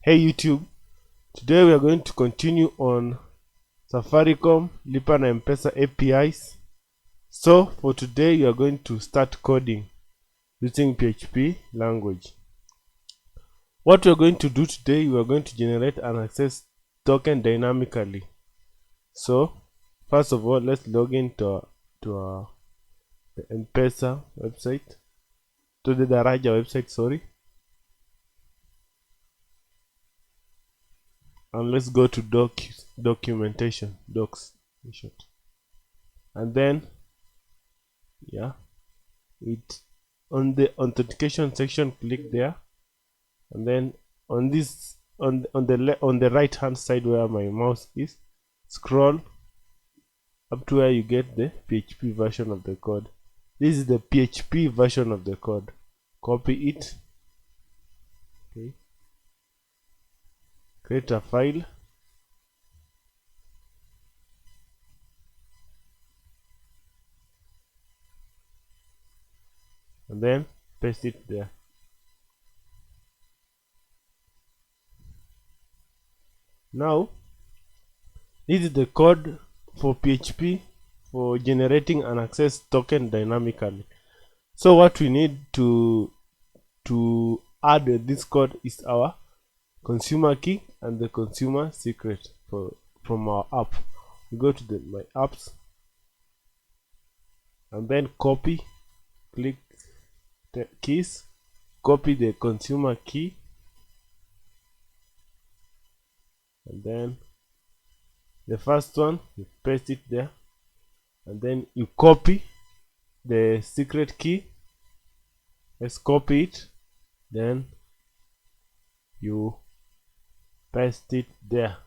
Hey YouTube, today we are going to continue on Safaricom Lipa na M-Pesa APIs. So for today you are going to start coding using PHP language. What we are going to do today, we are going to generate an access token dynamically. So first of all, let's log into our the M-Pesa website, to the Daraja website, sorry. And let's go to documentation, docs in short. And then it on the authentication section, click there, and then on this on the right hand side where my mouse is, scroll up to where you get the PHP version of the code. This is the PHP version of the code. Copy it, okay, create a file, and then paste it there. Now this is the code for PHP for generating an access token dynamically. So what we need to add this code is our consumer key and the consumer secret from our app. We go to my apps and then copy, click the keys, copy the consumer key, and then the first one you paste it there, and then you copy the secret key. Let's copy it, then you paste it there.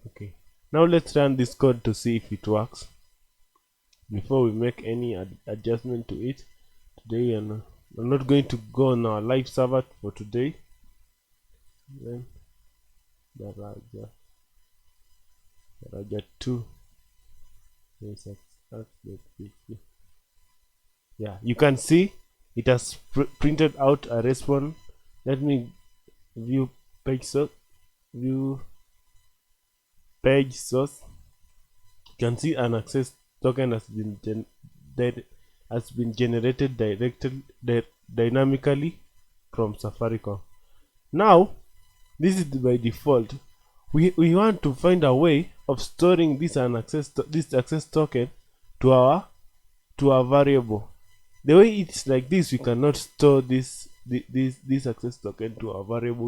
Okay, now let's run this code to see if it works before we make any adjustment to it. Today I'm not going to go on our live server for today. Then Daraja 2. Yes, that's the PHP. Yeah, you can see it has printed out a response. Let me view page source. You can see an access token has been generated dynamically from Safaricom. Now this is by default. We want to find a way of storing this access token to our variable. The way it's like this, we cannot store this access token to our variable.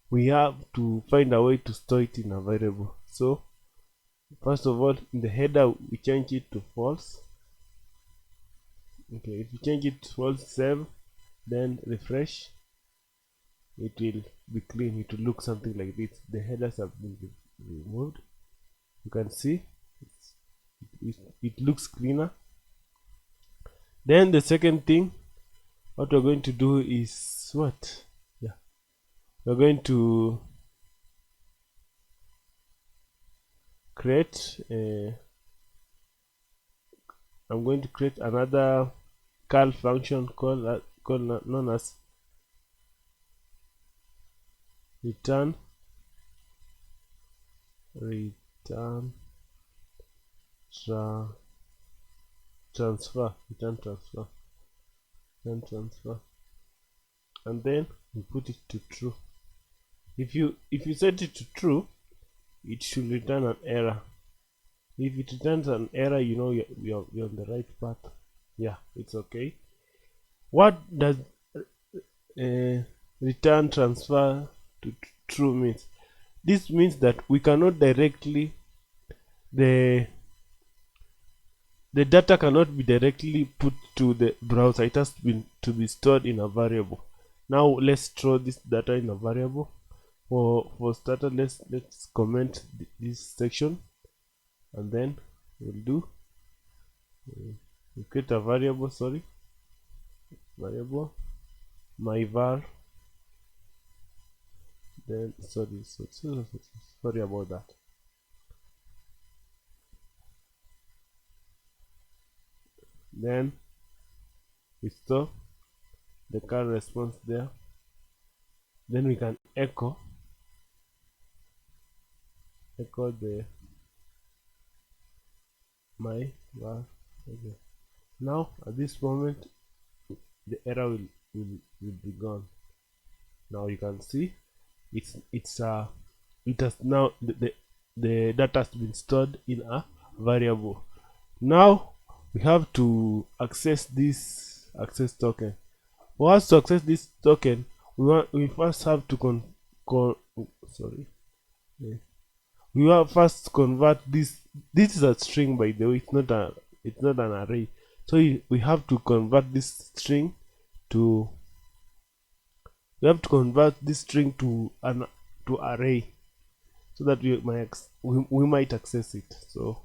We have to find a way to store it in a variable. So first of all, in the header we change it to false. Okay, if you change it to false, save, then refresh, it will be clean. It will look something like this. The headers have been removed. You can see it looks cleaner. Then the second thing, what we're going to do is what? Yeah, we're going to create I'm going to create another curl function called known as return transfer, and then we put it to true. If you set it to true, it should return an error. If it returns an error, you know you're on the right path. Yeah, it's okay. What does return transfer to true means? This means that we cannot directly the data cannot be directly put to the browser. It has to be stored in a variable. Now let's store this data in a variable. For starter, let's comment this section, and then we'll do we create a variable, my var, then sorry about that. Then we store the current response there, then we can echo the my var. Okay. Now at this moment the error will be gone. Now you can see it has now the data has been stored in a variable. Now we have to access this access token. For us to access this token, we first have to we will first convert this is a string, by the way. It's not an array, so we have to convert this string to an array, so that we might access it. So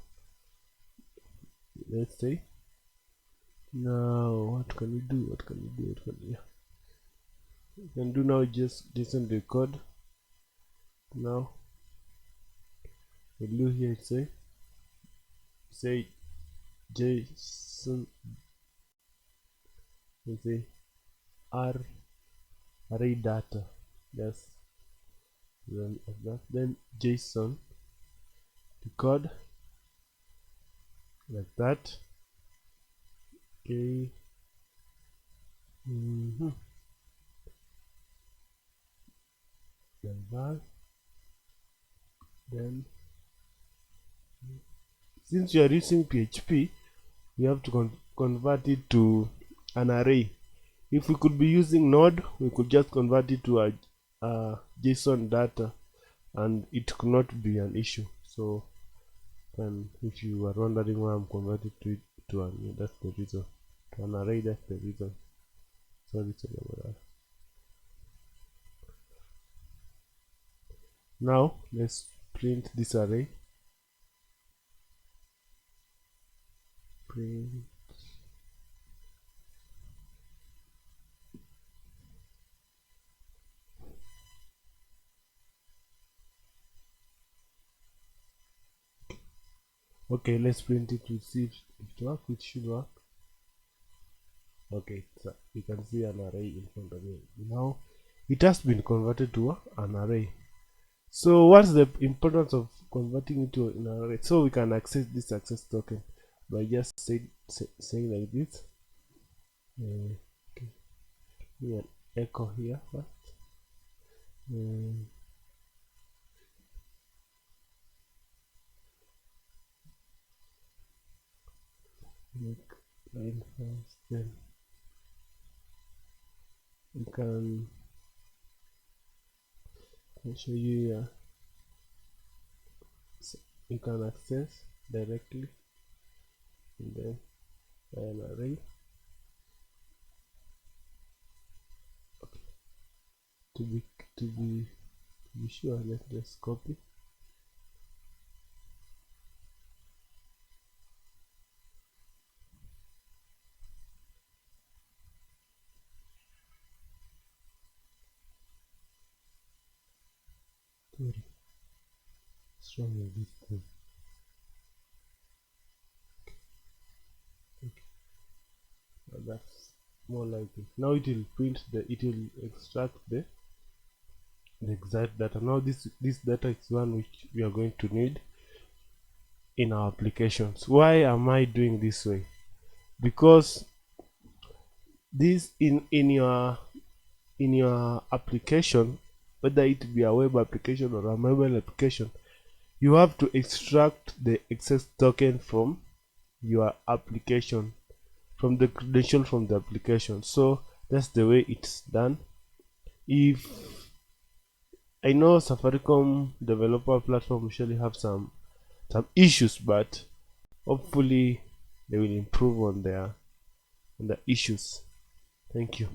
let's say, now what can we do? Yeah, we can do now just JSON the code. Now we'll do here, say JSON, let's say array data, just run of that, then JSON the code like that. Okay. Then since you are using PHP, we have to convert it to an array. If we could be using Node, we could just convert it to a JSON data, and it could not be an issue. So, and if you are wondering why I'm converting to an, that's the reason. To an array, that's the reason. Sorry about that. Now let's print this array. Print. Okay, let's print it to see if it works. It should work. Okay, so you can see an array in front of you. Now it has been converted to an array. So what's the importance of converting it to an array? So we can access this access token by just saying like this. Okay. Here, echo here first. Make line first, then you can show you here. So you can access directly, and then an array. Okay. To be sure, let's just copy. What's wrong with this thing? Okay. Now that's more like it. Now it will extract the exact data. Now this data is one which we are going to need in our applications. Why am I doing this way? Because this in your application, whether it be a web application or a mobile application, you have to extract the access token from your application, from the credential from the application. So that's the way it's done. If I know Safaricom developer platform usually have some issues, but hopefully they will improve on the issues. Thank you.